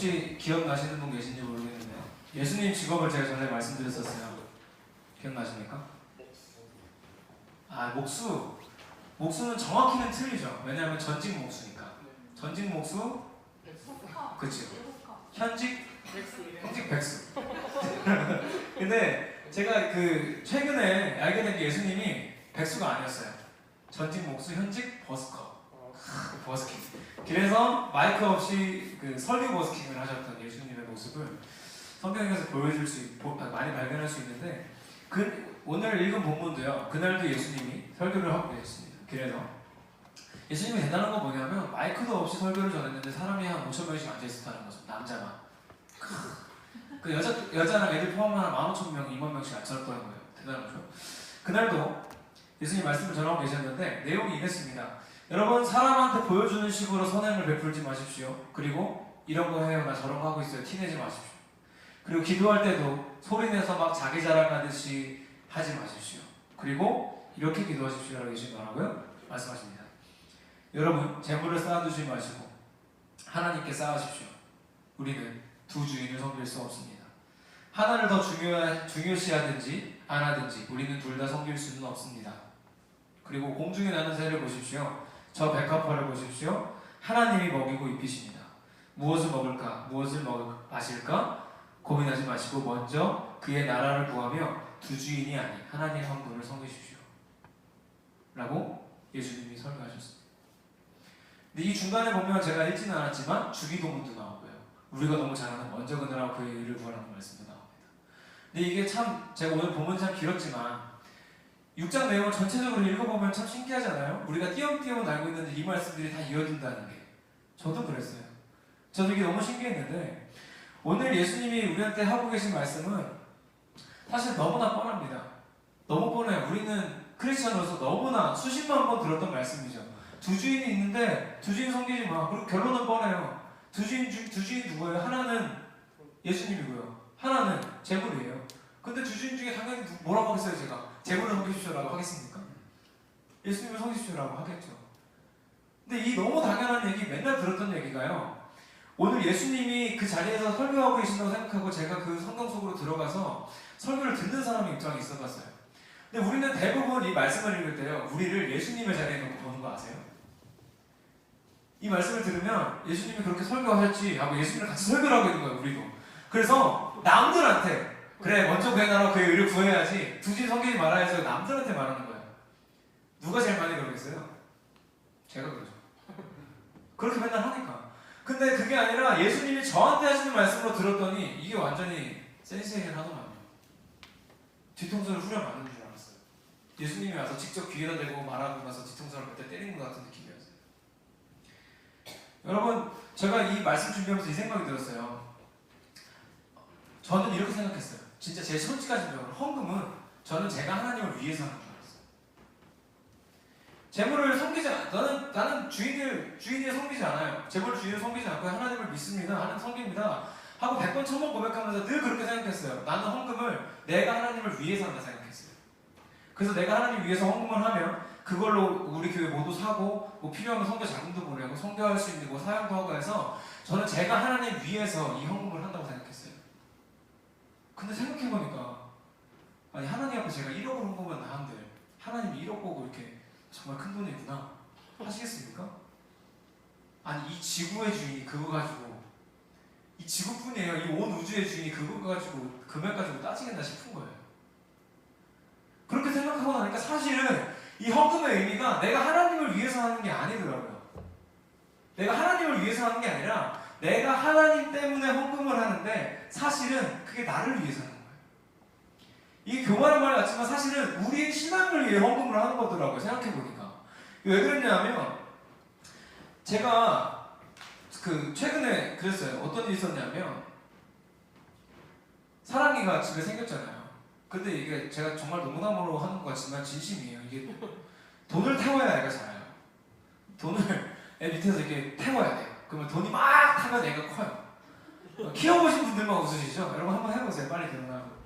혹시 기억나시는 분 계신지 모르겠는데요. 예수님 직업을 제가 전에 말씀드렸었어요. 기억나십니까? 목수. 목수는 정확히는 틀리죠. 왜냐하면 전직 목수니까. 전직 목수, 그렇죠. 현직 백수. 근데 제가 최근에 알게 된 게 예수님이 백수가 아니었어요. 전직 목수, 현직 버스커. 버스킹. 그래서 마이크 없이 설교 버스킹을 하셨던 예수님의 모습을 성경에서 많이 발견할 수 있는데, 오늘 읽은 본문도요. 그날도 예수님이 설교를 하고 계셨습니다. 그래서 예수님이 대단한 건 뭐냐면 마이크도 없이 설교를 전했는데 사람이 한 5,000명씩 앉아 있었다는 거죠. 남자만. 여자랑 애들 포함한 15,000명, 20,000명씩 앉았다는 거예요. 대단하죠. 그날도 예수님 말씀을 전하고 계셨는데 내용이 이랬습니다. 여러분, 사람한테 보여주는 식으로 선행을 베풀지 마십시오. 그리고 이런 거 해요, 나 저런 거 하고 있어요, 티내지 마십시오. 그리고 기도할 때도 소리내서 막 자기 자랑하듯이 하지 마십시오. 그리고 이렇게 기도하십시오라고 예수님 말씀하십니다. 여러분, 재물을 쌓아두지 마시고 하나님께 쌓으십시오. 우리는 두 주인을 섬길 수 없습니다. 하나를 더 중요시하든지 안 하든지 우리는 둘 다 섬길 수는 없습니다. 그리고 공중에 나는 새를 보십시오. 저 백합화를 보십시오. 하나님이 먹이고 입히십니다. 무엇을 먹을까, 무엇을 마실까 고민하지 마시고 먼저 그의 나라를 구하며 두 주인이 아닌 하나님 한 분을 섬기십시오 라고 예수님이 설교하셨습니다. 근데 이 중간에 보면 제가 읽지는 않았지만 주기도문도 나오고요. 우리가 너무 잘 아는 먼저 그느라 그의 일을 구하라는 말씀도 나옵니다. 근데 이게 참, 제가 오늘 본문이 참 길었지만 6장 내용을 전체적으로 읽어보면 참 신기하잖아요. 우리가 띄엄띄엄 알고 있는데 이 말씀들이 다 이어진다는 게. 저도 그랬어요. 저도 이게 너무 신기했는데 오늘 예수님이 우리한테 하고 계신 말씀은 사실 너무나 뻔합니다. 너무 뻔해요. 우리는 크리스천으로서 너무나 수십만 번 들었던 말씀이죠. 두 주인이 있는데 두 주인 섬기지 마. 그리고 결론은 뻔해요. 두 주인 누구예요? 하나는 예수님이고요. 하나는 재물이에요. 근데 두 주인 중에 당연히 뭐라고 하겠어요, 제가? 재물을 섬기십시오라고 하겠습니까? 예수님을 섬기십시오라고 하겠죠. 근데 이 너무 당연한 얘기, 맨날 들었던 얘기가요. 오늘 예수님이 그 자리에서 설교하고 계신다고 생각하고 제가 그 성경 속으로 들어가서 설교를 듣는 사람의 입장에 있어봤어요. 근데 우리는 대부분 이 말씀을 읽을 때요, 우리를 예수님의 자리에 놓고 보는 거 아세요? 이 말씀을 들으면 예수님이 그렇게 설교할지 하고 예수님을 같이 설교를 하고 있는 거예요, 우리도. 그래서 남들한테, 그래 먼저 그의 나라 그의 의를 구해야지, 두 주인 섬기지 말아야지, 남들한테 말하는 거예요. 누가 제일 많이 그러겠어요? 제가 그러죠. 그렇게 맨날 하니까. 근데 그게 아니라 예수님이 저한테 하시는 말씀으로 들었더니 이게 완전히 센세이션 하더만요. 뒤통수를 후려 맞는 줄 알았어요. 예수님이 와서 직접 귀에다 대고 말하고 나서 뒤통수를 그때 때린 것 같은 느낌이었어요. 여러분, 제가 이 말씀 준비하면서 이 생각이 들었어요. 저는 이렇게 생각했어요. 진짜 제 솔직한 심정으로 헌금은 저는 제가 하나님을 위해서 하는 줄 알았어요. 재물을 섬기지 나는 주인을 섬기지 않아요. 재물을 주인을 섬기지 않고 하나님을 믿습니다. 하나님 섬깁니다. 하고 100번 1000번 고백하면서 늘 그렇게 생각했어요. 나는 헌금을 내가 하나님을 위해서 한다 생각했어요. 그래서 내가 하나님 위해서 헌금을 하면 그걸로 우리 교회 모두 사고 뭐 필요하면 선교 자금도 보내고 선교할 수 있는 뭐 사역도 하고 해서 저는 제가 하나님 위해서 이 헌금을 한다고 생각했어요. 근데 생각해보니까 아니, 하나님 앞에 제가 1억을 헌금한 나한들 하나님이 1억 보고 이렇게 정말 큰 돈이구나 하시겠습니까? 아니, 이 지구의 주인이 그거 가지고, 이 지구뿐이에요, 이 온 우주의 주인이 그거 가지고 금액 가지고 따지겠나 싶은 거예요. 그렇게 생각하고 나니까 사실은 이 헌금의 의미가 내가 하나님을 위해서 하는 게 아니더라고요. 내가 하나님을 위해서 하는 게 아니라 내가 하나님 때문에 헌금을 하는데 사실은 그게 나를 위해서 하는 거예요. 이게 교만한 말 같지만 사실은 우리의 신앙을 위해 헌금을 하는 거더라고요. 생각해보니까. 왜 그랬냐면 제가 최근에 그랬어요. 어떤 일이 있었냐면 사랑이가 집에 생겼잖아요. 근데 이게 제가 정말 농담으로 하는 것 같지만 진심이에요. 이게 돈을 태워야 애가 자라요. 돈을 애 밑에서 이렇게 태워야 돼요. 그러면 돈이 막 타면 애가 커요. 키워보신 분들만 웃으시죠? 여러분 한번 해보세요. 빨리 결혼하고.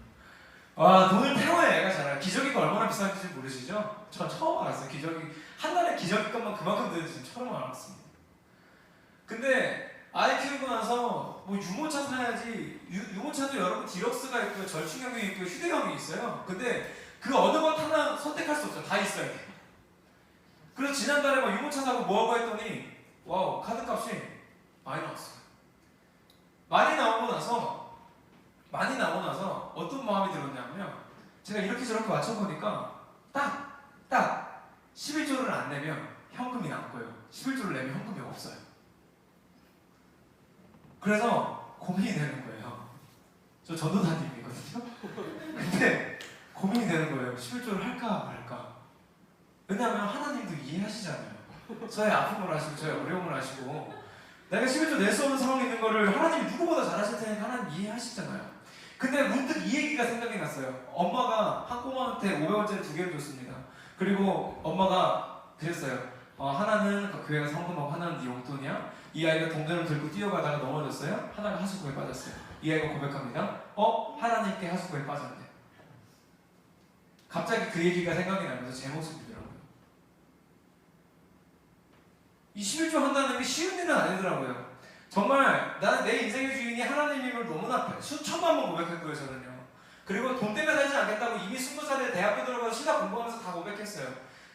와, 돈을 태워야 애가 자라요. 기저귀가 얼마나 비싼지 모르시죠? 전 처음 알았어요. 기저귀 한 달에 기저귀 값만 그만큼 드는지 처음 알았습니다. 근데 아이 키우고 나서 뭐 유모차 사야지. 유모차도 여러분 디럭스가 있고요, 절충형이 있고요, 휴대형이 있어요. 근데 그 어느 것 하나 선택할 수 없어요. 다 있어야 돼. 그래서 지난달에 막 유모차 사고 뭐하고 했더니 와우, 카드값이 많이 나왔어요. 많이 나오고 나서 어떤 마음이 들었냐면, 제가 이렇게 저렇게 맞춰보니까 딱 11조를 안 내면 현금이 남고요, 11조를 내면 현금이 없어요. 그래서 고민이 되는 거예요. 저 전도사님이거든요. 근데 고민이 되는 거예요. 11조를 할까 말까. 왜냐하면 하나님도 이해하시잖아요. 저의 아픔을 아시고 저의 어려움을 아시고, 내가 11조 낼 수 없는 상황에 있는 거를 하나님이 누구보다 잘 아실 테니까 하나님 이해하시잖아요. 근데 문득 이 얘기가 생각이 났어요. 엄마가 한 꼬마한테 500원짜리 2개를 줬습니다. 그리고 엄마가 그랬어요. 하나는 교회 가서 헌금하고 하나는 네 용돈이야. 이 아이가 동전을 들고 뛰어가다가 넘어졌어요. 하나가 하수구에 빠졌어요. 이 아이가 고백합니다. 하나님께 하수구에 빠졌네. 갑자기 그 얘기가 생각이 나면서 제 모습이더라고요. 이 11조 한다는 게 쉬운 일은 아니더라고요. 정말 나는 내 인생의 주인이 하나님임을 너무나 수천만 번 고백할 거예요, 저는요. 그리고 돈 때문에 살지 않겠다고 이미 20살에 대학교 들어가서 신학 공부하면서 다 고백했어요.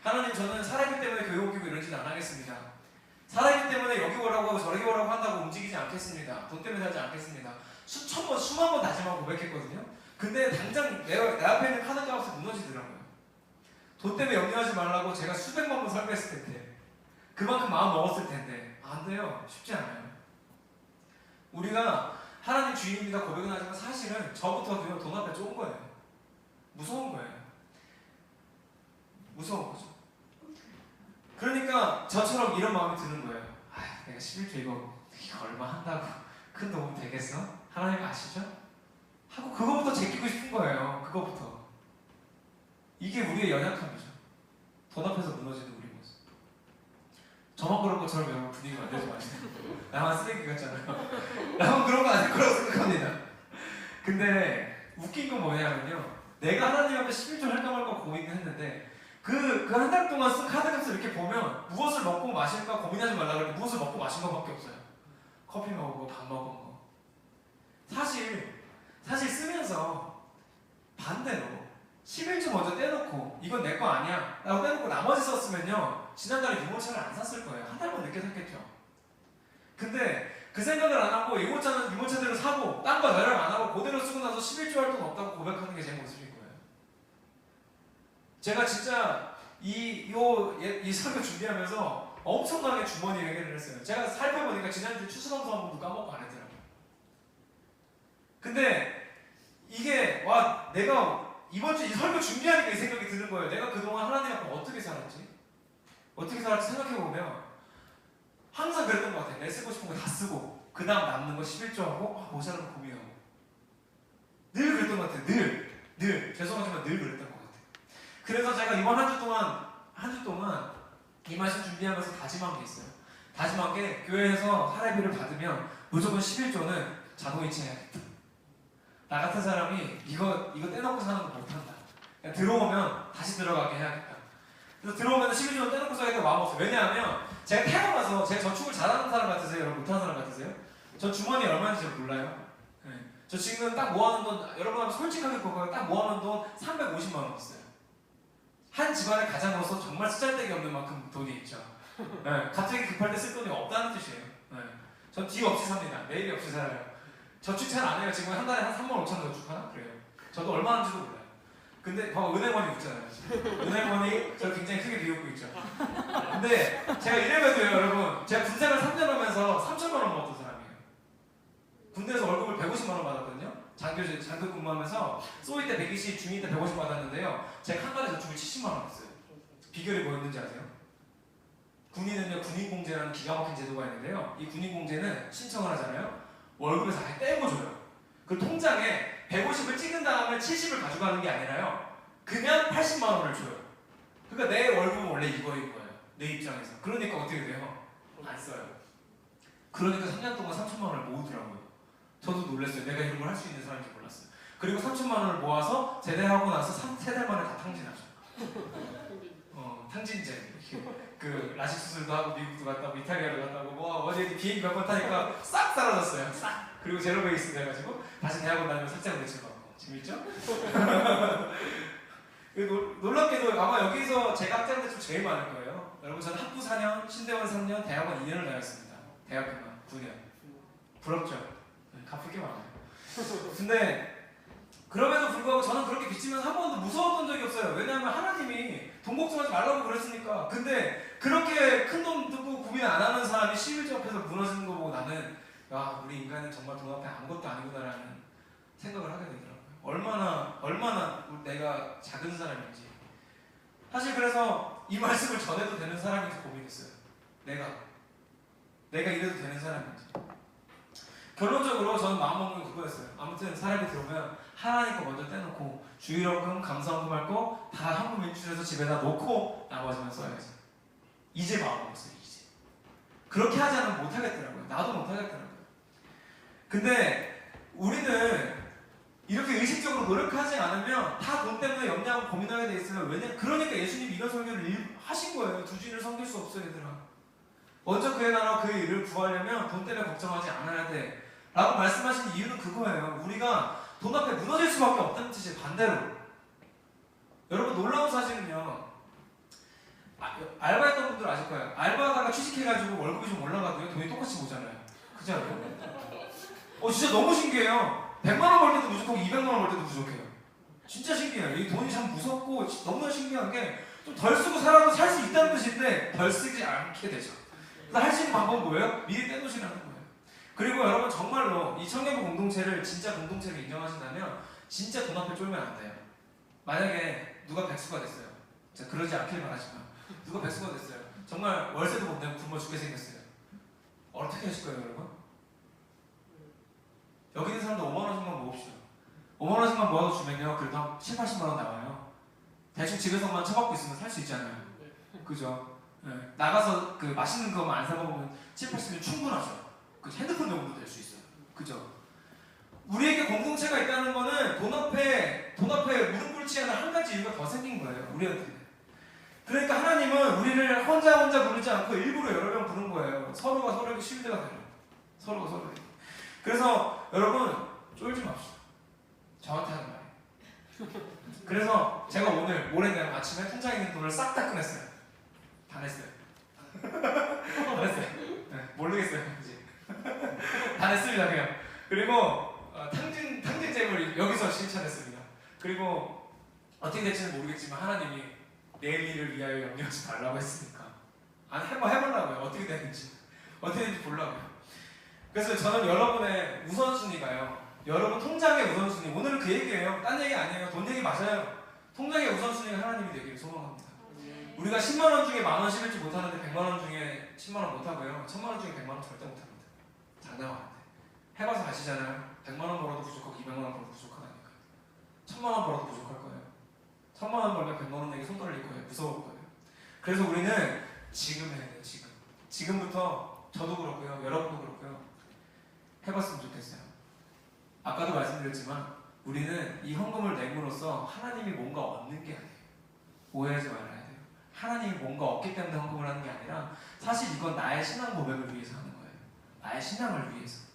하나님, 저는 살아있기 때문에 교회 오기고 이러지는 안 하겠습니다. 살아있기 때문에 여기 오라고 하고 저기 오라고 한다고 움직이지 않겠습니다. 돈 때문에 살지 않겠습니다. 수만 번 다짐하고 고백했거든요. 근데 당장 내 앞에 있는 카드값이 무너지더라고요. 돈 때문에 염려하지 말라고 제가 수백만 번 설교했을 텐데, 그만큼 마음 먹었을 텐데 안 돼요. 쉽지 않아요. 우리가 하나님 주인입니다 고백은 하지만 사실은 저부터도요, 돈 앞에 좁은 거예요. 무서운 거예요. 무서운 거죠. 그러니까 저처럼 이런 마음이 드는 거예요. 내가 11조 이거 얼마 한다고 큰 도움 되겠어? 하나님 아시죠? 하고 그거부터 제끼고 싶은 거예요. 그거부터. 이게 우리의 연약함이죠. 돈 앞에서 무너지는 우리 모습. 저만 그런 것처럼 여러분 분위기 만들지 마세요. 나만 쓰레기 같잖아요. 나만 그런 거 아닐 거라고 생각합니다. 근데 웃긴 건 뭐냐면요, 내가 하나님 앞에 11조 할까 말까 고민을 했는데 그 한 달 동안 쓴 카드값을 이렇게 보면 무엇을 먹고 마실까 고민하지 말라고 했는데 무엇을 먹고 마신 것밖에 없어요. 커피 먹고 밥 먹은 거. 사실 쓰면서 반대로 11조 먼저 떼놓고 이건 내 거 아니야 라고 떼놓고 나머지 썼으면요, 지난달에 유모차를 안 샀을 거예요. 한 달만 늦게 샀겠죠. 근데 그 생각을 안 하고 유모차는 유모차대로 사고 딴 거 연락 안 하고 그대로 쓰고 나서 11조 할 돈 없다고 고백하는 게 제 모습인 거예요. 제가 진짜 이 설교 준비하면서 엄청나게 주머니 회개를 했어요. 제가 살펴보니까 지난주 추수감사 한 번도 까먹고 안 했더라고요. 근데 이게 내가 이번 주 이 설교 준비하니까 이 생각이 드는 거예요. 내가 그동안 하나님 앞에 어떻게 살았지 생각해보면 항상 그랬던 것 같아요. 내 쓰고 싶은 거 다 쓰고 그 다음 남는 거 11조 하고 모자라고 고민하고 늘 그랬던 것 같아요. 늘 죄송하지만 늘 그랬던 것 같아요. 그래서 제가 이번 한 주 동안 이 말씀 준비하면서 다짐한 게 있어요. 다짐한 게 교회에서 사례비를 받으면 무조건 11조는 자동이체 해야겠다. 나 같은 사람이 이거 떼놓고 사는 거 못한다. 그냥 들어오면 다시 들어가게 해야겠다. 그래서 들어오면 11조는 떼놓고 써야겠다 마음 없어요. 왜냐하면 제가 태어나서 제가 저축을 잘하는 사람 같으세요? 여러분 못하는 사람 같으세요? 저 주머니 얼마인지 잘 몰라요. 네. 저 지금 딱 모아놓은 돈, 여러분 솔직하게 보고 딱 모아놓은 돈 350만 원 있어요. 한 집안의 가장으로서 정말 쓰잘데기 없는 만큼 돈이 있죠. 네. 갑자기 급할 때 쓸 돈이 없다는 뜻이에요. 네. 전 뒤 없이 삽니다. 내일이 없이 살아요. 저축 잘 안 해요. 지금 한 달에 한 3만 5천 저축하나? 그래요. 저도 얼마 하는지도 몰라요. 근데 봐봐, 은행원이 웃잖아요. 은행원이 저를 굉장히 크게 비웃고 있죠. 근데 제가 이래봬도요, 여러분, 제가 군생활 3년 하면서 3천만 원 모았던 사람이에요. 군대에서 월급을 150만 원 받았거든요. 장교 근무하면서 소위 때 120, 중위 때 150 받았는데요. 제가 한 달에 저축을 70만 원 했어요. 비결이 뭐였는지 아세요? 군인은요, 군인공제라는 기가 막힌 제도가 있는데요. 이 군인공제는 신청을 하잖아요. 월급에서 아예 떼고 줘요. 그 통장에 150을 찍은 다음에 70을 가져가는 게 아니라요, 그냥 80만 원을 줘요. 그러니까 내 월급은 원래 이거인 거예요. 내 입장에서. 그러니까 어떻게 돼요? 안 써요. 그러니까 3년 동안 3천만 원을 모으더라고요. 저도 놀랐어요. 내가 이런 걸 할 수 있는 사람인지 몰랐어요. 그리고 3천만 원을 모아서 제대하고 나서 3달 만에 다 탕진하죠. 탕진제 그 라식 수술도 하고 미국도 갔다 오고 이탈리아도 갔다 오고 뭐 어디 비행기 몇 번 타니까 싹 사라졌어요. 싹. 그리고 제로 베이스 돼가지고 다시 대학원 다니면 살짝 매출 받고 재밌죠? 놀랍게도 아마 여기서 제가 학자인데 좀 제일 많을 거예요. 여러분 저는 학부 4년, 신대원 3년, 대학원 2년을 다녔습니다. 대학교만 9년. 부럽죠? 네, 갚을 게 많아요. 근데 그럼에도 불구하고 저는 그렇게 빚지면서 한 번도 무서웠던 적이 없어요. 왜냐하면 하나님이 돈 걱정하지 말라고 그랬으니까. 근데 그렇게 큰 돈 듣고 고민 안 하는 사람이 11조 앞에서 무너지는 거 보고 나는 야 우리 인간은 정말 돈 앞에 아무것도 아니구나라는 생각을 하게 되더라고요. 얼마나 내가 작은 사람인지. 사실 그래서 이 말씀을 전해도 되는 사람인지 고민했어요. 내가 이래도 되는 사람인지. 결론적으로 저는 마음먹는 건 그거였어요. 아무튼 사람이 들어오면 하나님 거 먼저 떼놓고 주일원금, 감사원금 할 거 다 현금 인출해서 집에다 놓고 나머지만 써야지. 이제 마음먹었어요. 이제. 그렇게 하지 않으면 못하겠더라고요. 나도 못하겠더라고요. 근데 우리는 이렇게 의식적으로 노력하지 않으면 다 돈 때문에 염려하고 고민하게 돼 있어요. 그러니까 예수님이 이런 설교를 하신 거예요. 두 주인을 섬길 수 없어 얘들아. 먼저 그의 나라와 그의 일을 구하려면 돈 때문에 걱정하지 않아야 돼 라고 말씀하신 이유는 그거예요. 우리가 돈 앞에 무너질 수밖에 없다는 뜻이에요. 반대로. 여러분 놀라운 사실은요. 알바했던 분들 아실 거예요. 알바하다가 취직해가지고 월급이 좀 올라가도요. 돈이 똑같이 오잖아요. 그지 않아요? 진짜 너무 신기해요. 100만 원 벌 때도 부족하고 200만 원 벌 때도 부족해요. 진짜 신기해요. 이 돈이 참 무섭고 너무나 신기한 게 좀 덜 쓰고 살아도 살 수 있다는 뜻인데 덜 쓰지 않게 되죠. 그래서 할 수 있는 방법은 뭐예요? 미리 떼놓으시라는 거예요. 그리고 여러분 정말로 이 청년부 공동체를 진짜 공동체로 인정하신다면 진짜 돈 앞에 쫄면 안 돼요. 만약에 누가 백수가 됐어요. 진짜 그러지 않길 바라지만 누가 백수가 됐어요. 정말 월세도 못 내고 굶어 죽게 생겼어요. 어떻게 하실 거예요 여러분? 여기 있는 사람들 5만 원씩만 모읍시다. 5만 원씩만 모아서 주면요 그래도 한 7, 80만 원 나와요. 대충 집에서만 처박고 있으면 살 수 있잖아요. 그죠? 네. 나가서 그 맛있는 거만 안 사 먹으면 7, 80면 충분하죠. 그 핸드폰 용도 될 수 있어요. 그죠? 우리에게 공동체가 있다는 거는 돈 앞에 무릎 꿇지 않은 한 가지 이유가 더 생긴 거예요. 우리한테. 그러니까 하나님은 우리를 혼자 부르지 않고 일부러 여러 명 부른 거예요. 서로가 서로에게 쉴드가 되는. 서로가 서로에게. 그래서 여러분 쫄지 맙시다. 저한테 하는 말이에요. 그래서 제가 모레 아침에 통장에 있는 돈을 싹 다 꺼냈어요. 다 냈어요. 다 냈어요. 네, 모르겠어요 이제. 다 냈습니다 그냥. 그리고 탕진잼을 여기서 실천했습니다. 그리고 어떻게 될지는 모르겠지만 하나님이 내일 일을 위하여 염려하지 말라고 했으니까 해보려고요. 어떻게 되는지 보려고요. 그래서 저는 여러분의 우선순위가요. 여러분 통장의 우선순위. 오늘은 그 얘기예요. 딴 얘기 아니에요. 돈 얘기 맞아요. 통장의 우선순위가 하나님이 되기를 소망합니다. 우리가 10만 원 중에 만 원씩 잃지 못하는데 100만 원 중에 10만 원 못하고요. 1000만 원 중에 100만 원 절대 못합니다. 장담하는데. 해봐서 아시잖아요. 100만 원 벌어도 부족하고 200만 원 벌어도 부족하다니까. 1000만 원 벌어도 부족할 거예요. 1000만 원 벌면 100만 원에게 손 떨릴 거예요. 무서울 거예요. 그래서 우리는 지금 해야 돼요. 지금부터 저도 그렇고요. 여러분도 그렇고요. 해봤으면 좋겠어요. 아까도 말씀드렸지만 우리는 이 헌금을 내므로써 하나님이 뭔가 얻는 게 아니에요. 오해하지 말아야 돼요. 하나님이 뭔가 얻기 때문에 헌금을 하는 게 아니라 사실 이건 나의 신앙 고백을 위해서 하는 거예요. 나의 신앙을 위해서.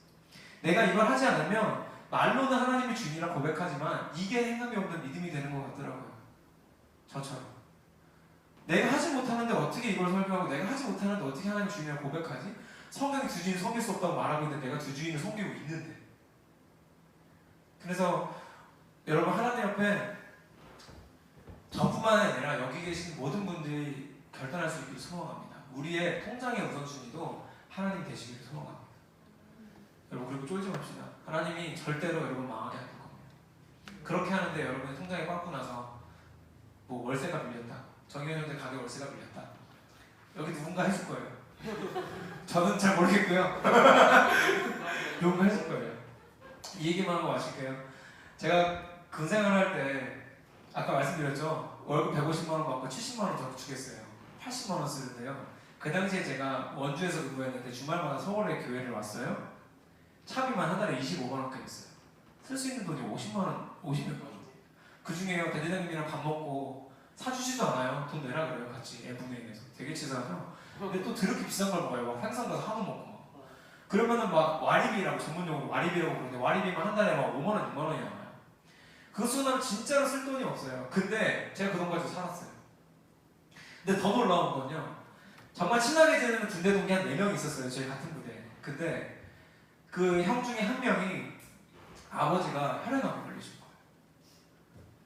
내가 이걸 하지 않으면 말로는 하나님이 주인이라 고백하지만 이게 행함이 없는 믿음이 되는 것 같더라고요. 저처럼. 내가 하지 못하는데 어떻게 이걸 설교하고 내가 하지 못하는데 어떻게 하나님 주인이라 고백하지? 성경이 두 주인을 섬길 수 없다고 말하고 있는데 내가 두 주인을 섬기고 있는데. 그래서 여러분 하나님 앞에 저뿐만 아니라 여기 계신 모든 분들이 결단할 수 있기를 소망합니다. 우리의 통장의 우선순위도 하나님 되시기를 소망합니다. 여러분 그리고 쫄지 맙시다. 하나님이 절대로 여러분 망하게 할 겁니다. 그렇게 하는데 여러분의 통장에 꽉고 나서 뭐 월세가 밀렸다. 정현현대 가게 월세가 밀렸다. 여기 누군가 해줄 거예요. 저는 잘 모르겠고요. 누군가 해줄 거예요. 이 얘기만 하고 마실게요. 제가 군생활 할 때 아까 말씀드렸죠. 월급 150만 원 받고 70만 원 더 주겠어요. 80만 원 쓰는데요. 그 당시에 제가 원주에서 근무했는데 주말마다 서울에 교회를 왔어요. 차비만 한 달에 25만 원까지 했어요. 쓸 수 있는 돈이 50만 원, 50몇 만 원. 그 중에요 대대장님이랑 밥 먹고 사주지도 않아요. 돈 내라 그래요. 같이 F분의인에서 되게 치사하죠. 근데 또 더럽게 비싼 걸 먹어요. 막 한상 가서 한우 먹고 막. 그러면은 막 와리비라고 전문용어로 와리비라고 부르는데 와리비만 한 달에 막 5만 원, 6만 원이 나와요. 그거 쓰면 진짜로 쓸 돈이 없어요. 근데 제가 그 돈 가지고 살았어요. 근데 더 놀라운 건요. 정말 친하게 지내는 군대 동기 한 4명 있었어요. 저희 같은 부대에. 근데 그 형 중에 한 명이 아버지가 혈액암에 걸리신 거예요.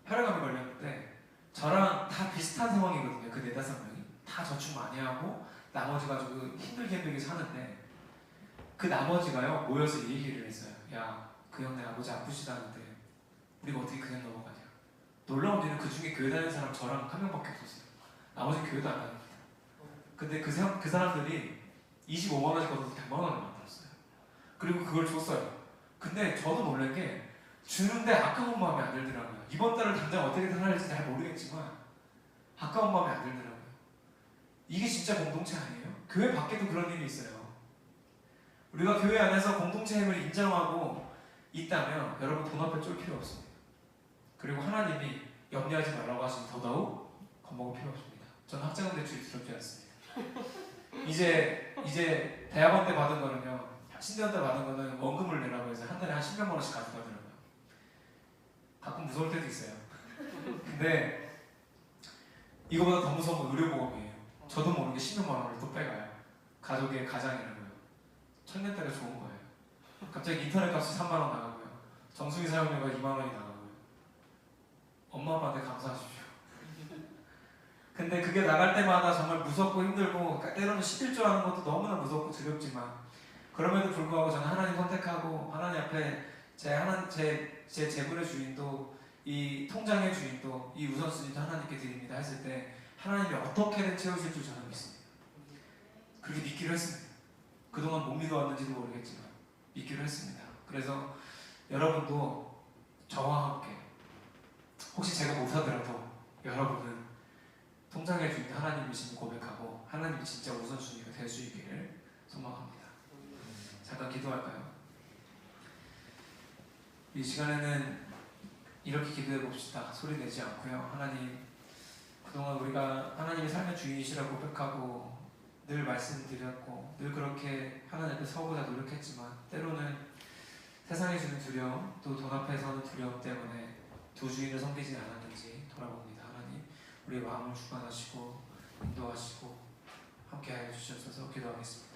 혈액암에 걸렸는데 저랑 다 비슷한 상황이거든요. 그 4~5명이. 다 저축 많이 하고 나머지 가지고 힘들게 사는데 그 나머지가요 모여서 이 얘기를 했어요. 야, 그 형네 아버지 아프시다는데 우리가 어떻게 그냥 넘어가냐. 놀라운 일은 그 중에 교회 다니는 사람 저랑 한 명밖에 없었어요. 나머지는 교회도 안 다닙니다. 근데 그 사람들이 25만 원씩 걷어서 100만 원을 만들었어요. 그리고 그걸 줬어요. 근데 저도 놀란 게 주는데 아까운 마음이 안 들더라고요. 이번 달을 당장 어떻게 살아야 잘 모르겠지만 아까운 마음이 안 들더라고요. 이게 진짜 공동체 아니에요? 교회 밖에도 그런 일이 있어요. 우리가 교회 안에서 공동체 힘을 인정하고 있다면 여러분 돈 앞에 쫄 필요 없습니다. 그리고 하나님이 염려하지 말라고 하시면 더더욱 겁먹을 필요 없습니다. 저는 학자금 대출이 두렵지 않습니다. 이제 대학원 때 받은 거는요, 신대원 때 받은 거는 원금을 내라고 해서 한 달에 한 10몇만 원씩 가져가더라고요. 가끔 무서울 때도 있어요. 근데 이거보다 더 무서운 건 의료보험이에요. 저도 모르게 10몇만 원을 또 빼가요. 가족의 가장이라고요. 청년 때가 좋은 거예요. 갑자기 인터넷 값이 3만 원 나가고요. 정수기 사용료가 2만 원이 나가고요. 엄마 아빠한테 감사하십시오. 근데 그게 나갈 때마다 정말 무섭고 힘들고 때로는 11조 하는 것도 너무나 무섭고 두렵지만 그럼에도 불구하고 저는 하나님 선택하고 하나님 앞에 제 재물의 주인도 이 통장의 주인도 이 우선순위도 하나님께 드립니다 했을 때 하나님이 어떻게든 채우실 줄 저는 믿습니다. 그렇게 믿기로 했습니다. 그동안 못 믿어왔는지도 모르겠지만 믿기로 했습니다. 그래서 여러분도 저와 함께 혹시 제가 못하더라도 여러분은 통장의 주인 하나님이심을 고백하고 하나님이 진짜 우선순위가 될 수 있기를 소망합니다. 잠깐 기도할까요? 이 시간에는 이렇게 기도해 봅시다. 소리 내지 않고요. 하나님, 그동안 우리가 하나님의 삶의 주인이시라고 고백하고 늘 말씀드렸고 늘 그렇게 하나님 앞에 서보자 노력했지만 때로는 세상이 주는 두려움 또 돈 앞에 서는 두려움 때문에 두 주인을 섬기지 않았는지 돌아봅니다. 하나님, 우리의 마음을 주관하시고 인도하시고 함께하여 주셔서 기도하겠습니다.